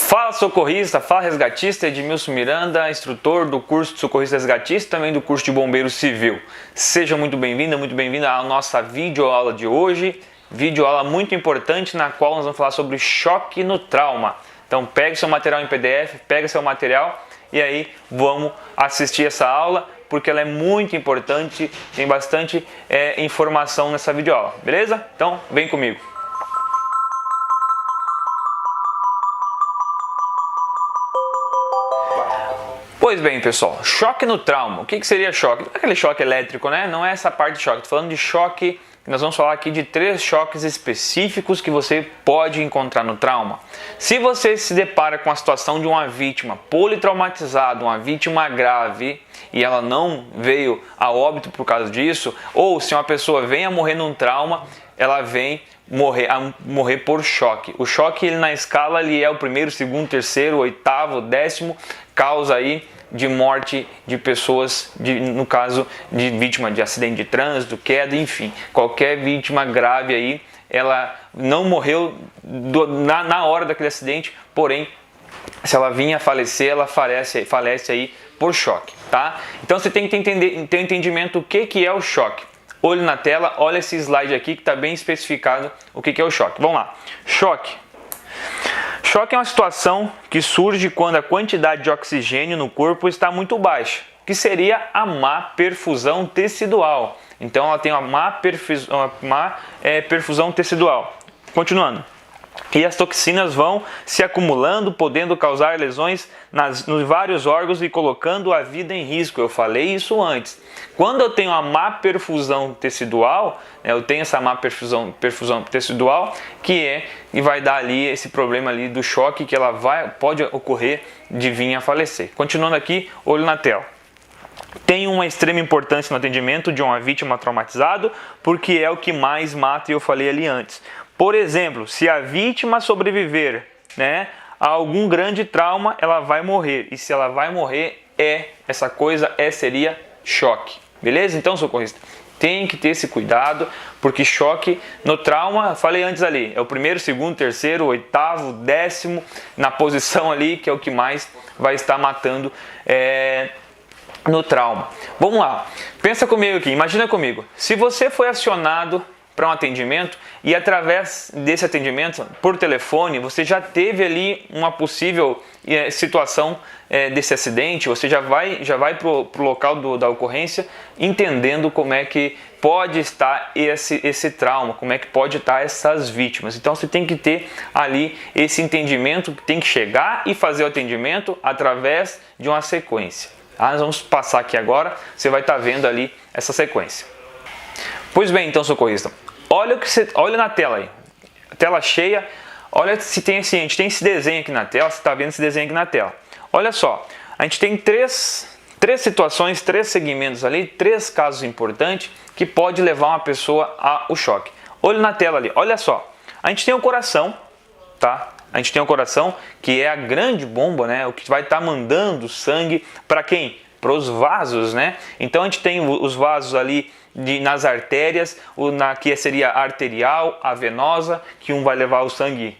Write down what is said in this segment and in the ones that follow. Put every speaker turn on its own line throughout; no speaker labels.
Fala socorrista, fala resgatista, Edmilson Miranda, instrutor do curso de socorrista resgatista, também do curso de bombeiro civil. Seja muito bem-vinda, muito bem-vinda à nossa videoaula de hoje, videoaula muito importante na qual nós vamos falar sobre choque no trauma. Então pegue seu material em PDF, pegue seu material e aí vamos assistir essa aula, porque ela é muito importante, tem bastante informação nessa videoaula, beleza? Então vem comigo. Pois bem, pessoal, choque no trauma. O que seria choque? Não é aquele choque elétrico, né? Não é essa parte de choque. Estou falando de choque, nós vamos falar aqui de 3 choques específicos que você pode encontrar no trauma. Se você se depara com a situação de uma vítima politraumatizada, uma vítima grave, e ela não veio a óbito por causa disso, ou se uma pessoa vem a morrer num trauma, ela vem morrer por choque. O choque, ele na escala, ele é o primeiro, segundo, terceiro, oitavo, 10º, causa aí de morte de pessoas, no caso de vítima de acidente de trânsito, queda, enfim, qualquer vítima grave aí, ela não morreu na hora daquele acidente, porém, se ela vinha a falecer, ela falece aí por choque, tá? Então você tem que ter entendimento do que é o choque. Olho na tela, olha esse slide aqui que está bem especificado o que é o choque. Vamos lá. Choque. Choque é uma situação que surge quando a quantidade de oxigênio no corpo está muito baixa, que seria a má perfusão tecidual. Então ela tem uma má perfusão tecidual. Continuando. E as toxinas vão se acumulando, podendo causar lesões nos vários órgãos e colocando a vida em risco. Eu falei isso antes. Quando eu tenho a má perfusão tecidual, eu tenho essa má perfusão tecidual, e vai dar ali esse problema ali do choque, que ela pode ocorrer de vir a falecer. Continuando aqui, olho na tela. Tem uma extrema importância no atendimento de uma vítima traumatizada, porque é o que mais mata, e eu falei ali antes. Por exemplo, se a vítima sobreviver, a algum grande trauma, ela vai morrer. E se ela vai morrer, seria choque. Beleza? Então, socorrista, tem que ter esse cuidado, porque choque no trauma, falei antes ali, é o primeiro, segundo, terceiro, oitavo, 10º, na posição ali, que é o que mais vai estar matando no trauma. Vamos lá, pensa comigo aqui, imagina comigo, se você foi acionado para um atendimento e através desse atendimento por telefone você já teve ali uma possível situação desse acidente, você já vai para o local da ocorrência entendendo como é que pode estar esse trauma, como é que pode estar essas vítimas. Então você tem que ter ali esse entendimento, tem que chegar e fazer o atendimento através de uma sequência. Nós vamos passar aqui agora, você vai estar vendo ali essa sequência. Pois bem, então, socorrista, olha na tela aí, tela cheia, olha se tem a gente tem esse desenho aqui na tela, você está vendo esse desenho aqui na tela. Olha só, a gente tem três situações, 3 segmentos ali, 3 casos importantes que pode levar uma pessoa ao choque. Olho na tela ali, olha só, a gente tem o coração, tá? A gente tem o coração, que é a grande bomba, o que vai estar mandando sangue para quem? Para os vasos, Então a gente tem os vasos ali nas artérias, que seria a arterial, a venosa, que um vai levar o sangue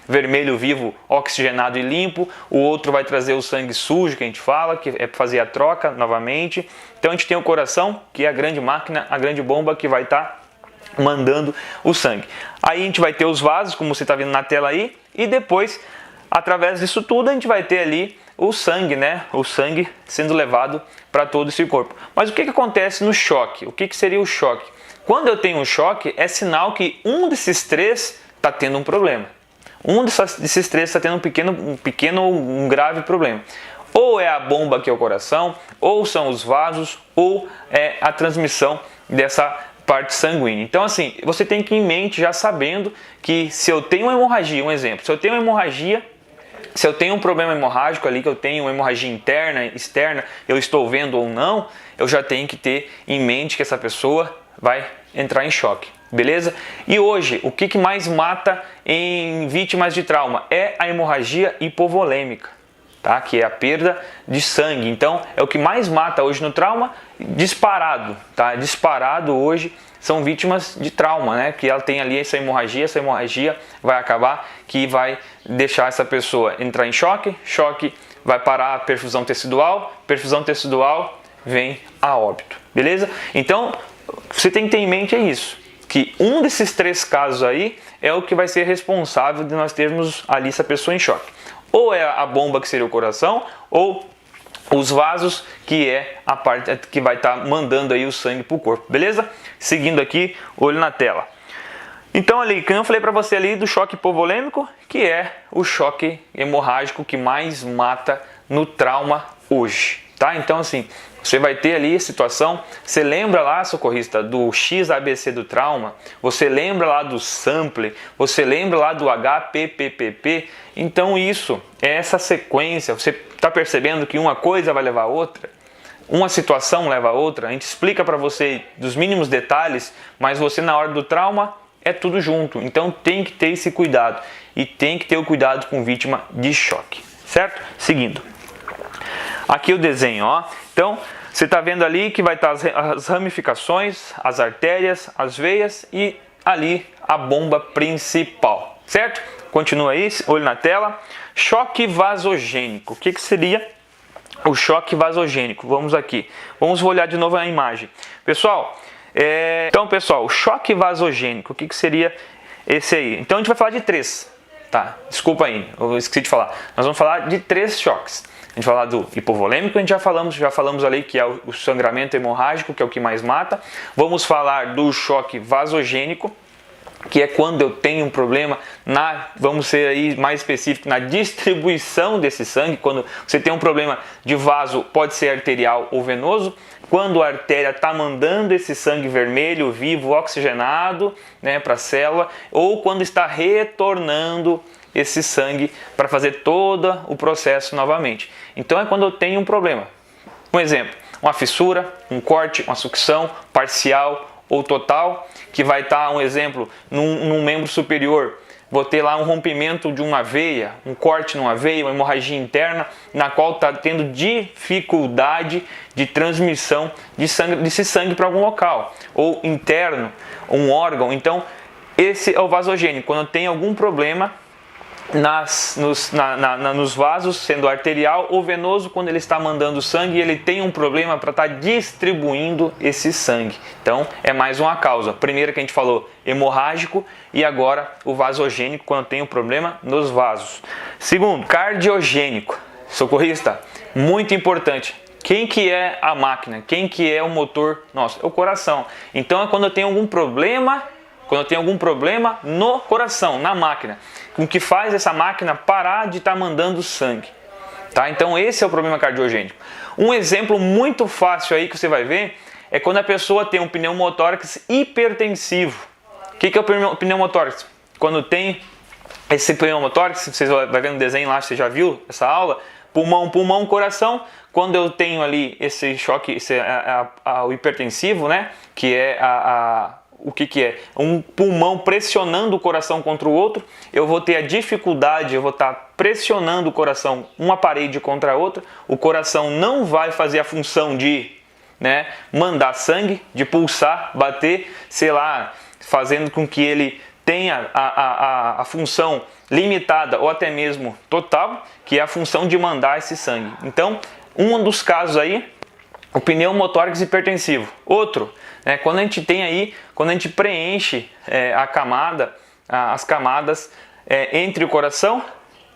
vermelho vivo, oxigenado e limpo, o outro vai trazer o sangue sujo, que a gente fala, que é fazer a troca novamente. Então a gente tem o coração, que é a grande máquina, a grande bomba que vai estar mandando o sangue. Aí a gente vai ter os vasos, como você está vendo na tela aí, e depois, através disso tudo, a gente vai ter ali o sangue, O sangue sendo levado para todo esse corpo. Mas o que acontece no choque? O que seria o choque? Quando eu tenho um choque, é sinal que um desses 3 está tendo um problema. Um desses 3 está tendo um grave problema. Ou é a bomba que é o coração, ou são os vasos, ou é a transmissão dessa parte sanguínea. Então, assim, você tem que ir em mente já sabendo que se eu tenho uma hemorragia, um exemplo, se eu tenho uma hemorragia, se eu tenho um problema hemorrágico ali, que eu tenho uma hemorragia interna, externa, eu estou vendo ou não, eu já tenho que ter em mente que essa pessoa vai entrar em choque, beleza? E hoje, o que mais mata em vítimas de trauma é a hemorragia hipovolêmica, tá? Que é a perda de sangue. Então, é o que mais mata hoje no trauma, disparado, tá? Disparado hoje são vítimas de trauma, né? Que ela tem ali essa hemorragia vai acabar, que vai deixar essa pessoa entrar em choque, vai parar a perfusão tecidual vem a óbito, beleza? Então, você tem que ter em mente isso, que um desses 3 casos aí é o que vai ser responsável de nós termos ali essa pessoa em choque. Ou é a bomba, que seria o coração, ou os vasos, que é a parte que vai estar mandando aí o sangue para o corpo, beleza? Seguindo aqui, olho na tela. Então ali, como eu falei para você ali do choque hipovolêmico, que é o choque hemorrágico que mais mata no trauma hoje, tá? Então assim, você vai ter ali a situação, você lembra lá, socorrista, do XABC do trauma, você lembra lá do sample, você lembra lá do HPPPP, então isso é essa sequência, você está percebendo que uma coisa vai levar a outra? Uma situação leva a outra, a gente explica para você dos mínimos detalhes, mas você na hora do trauma é tudo junto, então tem que ter esse cuidado e tem que ter o cuidado com vítima de choque, certo? Seguindo. Aqui o desenho, ó. Então, você está vendo ali que vai estar as ramificações, as artérias, as veias e ali a bomba principal, certo? Continua aí, olho na tela. Choque vasogênico. O que seria o choque vasogênico? Vamos aqui. Vamos olhar de novo a imagem. Pessoal, então, pessoal, o choque vasogênico, o que seria esse aí? Então, a gente vai falar de 3, tá? Desculpa aí, eu esqueci de falar. Nós vamos falar de 3 choques. A gente vai falar do hipovolêmico, a gente já falamos ali que é o sangramento hemorrágico, que é o que mais mata. Vamos falar do choque vasogênico, que é quando eu tenho um problema vamos ser aí mais específico, na distribuição desse sangue. Quando você tem um problema de vaso, pode ser arterial ou venoso, quando a artéria está mandando esse sangue vermelho, vivo, oxigenado, né, para a célula, ou quando está retornando esse sangue para fazer todo o processo novamente. Então é quando eu tenho um problema. Um exemplo, uma fissura, um corte, uma sucção parcial ou total, que vai estar, um exemplo, num membro superior. Vou ter lá um rompimento de uma veia, um corte numa veia, uma hemorragia interna, na qual está tendo dificuldade de transmissão desse sangue para algum local. Ou interno, um órgão. Então, esse é o vasogênico, quando tem algum problema nos vasos, sendo arterial ou venoso, quando ele está mandando sangue, ele tem um problema para estar distribuindo esse sangue. Então é mais uma causa. Primeiro que a gente falou, hemorrágico, e agora o vasogênico, quando tem um problema nos vasos. Segundo, cardiogênico. Socorrista, muito importante. Quem que é a máquina? Quem que é o motor nosso? É o coração. Então é quando eu tenho algum problema no coração, na máquina, o que faz essa máquina parar de estar mandando sangue, tá? Então esse é o problema cardiogênico. Um exemplo muito fácil aí que você vai ver é quando a pessoa tem um pneumotórax hipertensivo. O que é o pneumotórax? Quando tem esse pneumotórax, vocês vão ver no desenho lá, você já viu essa aula, pulmão, coração. Quando eu tenho ali esse choque, o hipertensivo, né, que é o que é? Um pulmão pressionando o coração contra o outro, eu vou ter a dificuldade, eu vou estar pressionando o coração uma parede contra a outra, o coração não vai fazer a função de, né, mandar sangue, de pulsar, bater, sei lá, fazendo com que ele tenha a função limitada ou até mesmo total, que é a função de mandar esse sangue. Então, um dos casos aí, o pneumotórax hipertensivo. Outro, quando a gente preenche as camadas entre o coração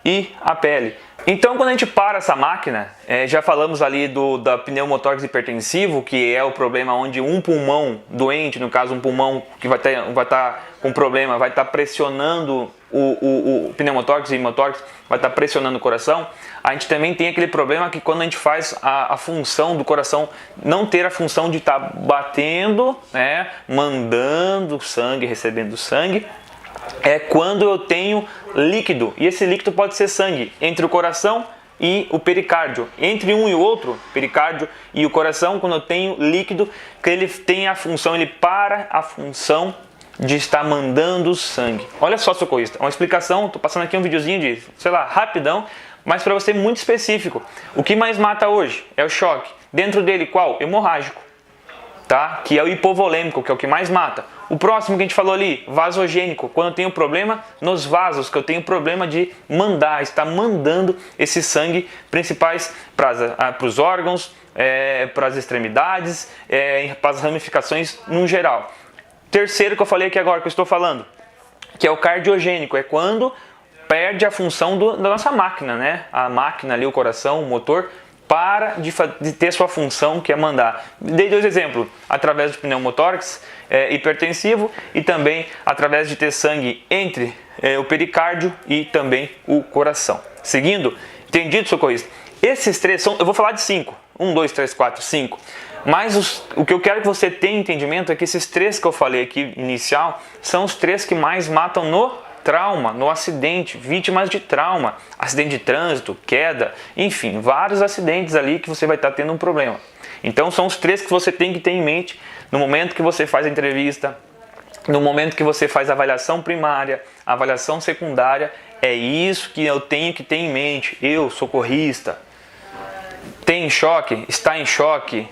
e a pele. Então, quando a gente para essa máquina, já falamos ali da pneumotórax hipertensivo, que é o problema onde um pulmão doente, no caso um pulmão que vai estar com problema, vai estar pressionando o pneumotórax e hemotórax, vai estar pressionando o coração. A gente também tem aquele problema que quando a gente faz a função do coração não ter a função de estar batendo, né, mandando sangue, recebendo sangue, é quando eu tenho líquido, e esse líquido pode ser sangue entre o coração e o pericárdio. Entre um e o outro, pericárdio e o coração, quando eu tenho líquido, que ele tem a função, ele para a função de estar mandando sangue. Olha só, socorrista, uma explicação, estou passando aqui um videozinho de, sei lá, rapidão, mas para você muito específico. O que mais mata hoje é o choque. Dentro dele qual? Hemorrágico. tá? Que é o hipovolêmico, que é o que mais mata. O próximo que a gente falou ali, vasogênico, quando eu tenho problema nos vasos, que eu tenho problema de mandar, está mandando esse sangue principais para os órgãos, para as extremidades, para as ramificações no geral. Terceiro que eu falei aqui agora, que eu estou falando, que é o cardiogênico, é quando perde a função da nossa máquina, né? A máquina ali, o coração, o motor, para de ter sua função, que é mandar. Dei 2 exemplos, através do pneumotórax hipertensivo e também através de ter sangue entre o pericárdio e também o coração. Seguindo, entendido, socorrista? Esses 3 são, eu vou falar de 5, 1, 2, 3, 4, 5. Mas o que eu quero que você tenha entendimento é que esses 3 que eu falei aqui inicial são os 3 que mais matam no trauma, no acidente, vítimas de trauma, acidente de trânsito, queda, enfim, vários acidentes ali que você vai estar tendo um problema. Então são os 3 que você tem que ter em mente no momento que você faz a entrevista, no momento que você faz a avaliação primária, a avaliação secundária, é isso que eu tenho que ter em mente. Eu, socorrista, tem choque, está em choque.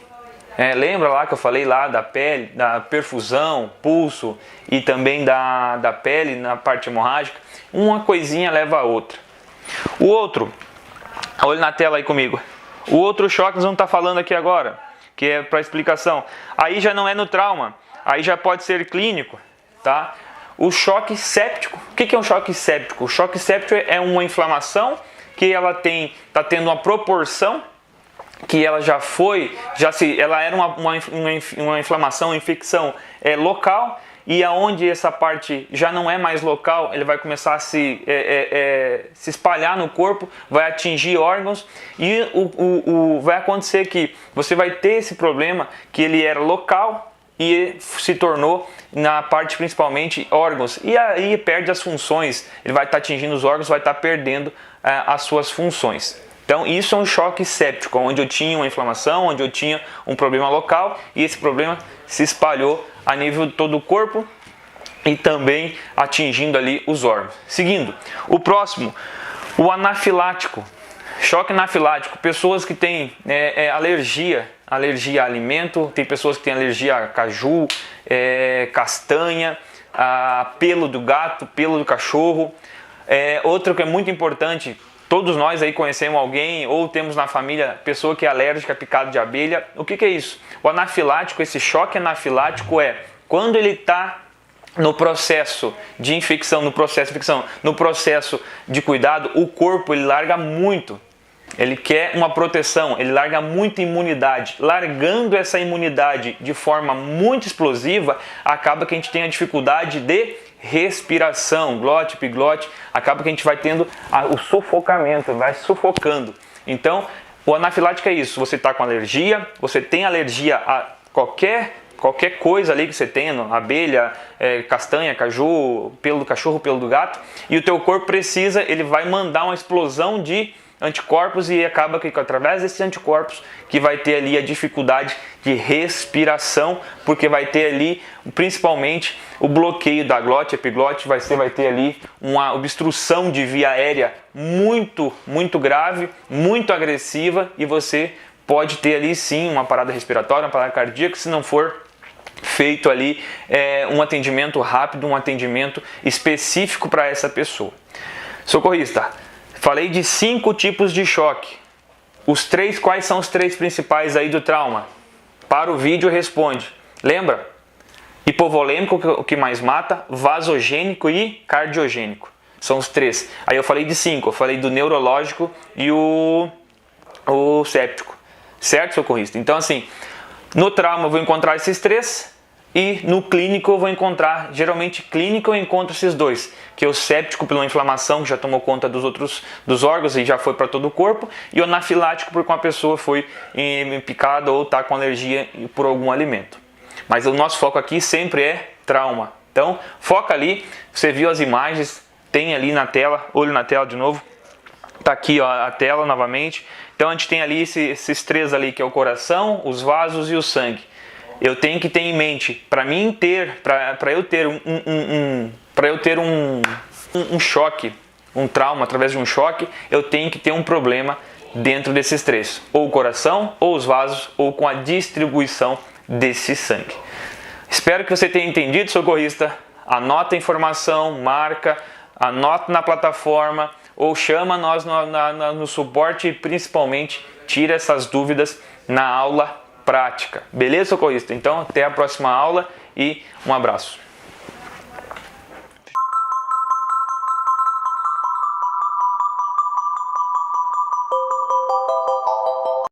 Lembra lá que eu falei lá da pele, da perfusão, pulso e também da pele na parte hemorrágica? Uma coisinha leva a outra. O outro, olha na tela aí comigo. O outro choque nós vamos estar falando aqui agora, que é para explicação. Aí já não é no trauma, aí já pode ser clínico, tá? O choque séptico. O que é um choque séptico? O choque séptico é uma inflamação que ela está tendo uma proporção que ela ela era uma inflamação, uma infecção local, e aonde essa parte já não é mais local, ele vai começar a se espalhar no corpo, vai atingir órgãos, e vai acontecer que você vai ter esse problema que ele era local e se tornou na parte principalmente órgãos, e aí perde as funções, ele vai estar atingindo os órgãos, vai estar perdendo as suas funções. Então isso é um choque séptico, onde eu tinha uma inflamação, onde eu tinha um problema local e esse problema se espalhou a nível de todo o corpo e também atingindo ali os órgãos. Seguindo, o próximo, o anafilático, choque anafilático, pessoas que têm alergia a alimento, tem pessoas que têm alergia a caju, castanha, a pelo do gato, pelo do cachorro. Outro que é muito importante, todos nós aí conhecemos alguém ou temos na família pessoa que é alérgica a picado de abelha. O que é isso? O anafilático, esse choque anafilático é quando ele está no processo de infecção, no processo de cuidado, o corpo ele larga muito. Ele quer uma proteção, ele larga muita imunidade. Largando essa imunidade de forma muito explosiva, acaba que a gente tem a dificuldade de respiração, glote, epiglote, acaba que a gente vai tendo o sufocamento, vai sufocando. Então, o anafilático é isso, você está com alergia, você tem alergia a qualquer coisa ali que você tenha, abelha, castanha, caju, pelo do cachorro, pelo do gato, e o teu corpo precisa, ele vai mandar uma explosão de anticorpos e acaba que através desses anticorpos que vai ter ali a dificuldade de respiração, porque vai ter ali principalmente o bloqueio da glote, epiglote, vai ter ali uma obstrução de via aérea muito grave, muito agressiva, e você pode ter ali sim uma parada respiratória, uma parada cardíaca, se não for feito ali um atendimento rápido, um atendimento específico para essa pessoa. Socorrista, falei de 5 tipos de choque. Quais são os 3 principais aí do trauma? Para o vídeo responde. Lembra? Hipovolêmico, o que mais mata, vasogênico e cardiogênico. São os 3. Aí eu falei de 5. Eu falei do neurológico e o séptico. Certo, socorrista? Então assim, no trauma eu vou encontrar esses 3. E no clínico eu vou encontrar, geralmente clínico eu encontro esses 2, que é o séptico pela inflamação, que já tomou conta dos órgãos e já foi para todo o corpo, e o anafilático porque uma pessoa foi picada ou está com alergia por algum alimento. Mas o nosso foco aqui sempre é trauma. Então foca ali, você viu as imagens, tem ali na tela, olho na tela de novo, tá aqui ó, a tela novamente. Então a gente tem ali esses 3 ali, que é o coração, os vasos e o sangue. Eu tenho que ter em mente, para eu ter um choque, um trauma através de um choque, eu tenho que ter um problema dentro desses 3, ou o coração, ou os vasos, ou com a distribuição desse sangue. Espero que você tenha entendido, socorrista. Anota a informação, marca, anota na plataforma ou chama nós no suporte e principalmente tira essas dúvidas na aula prática. Beleza, socorrista? Então até a próxima aula e um abraço.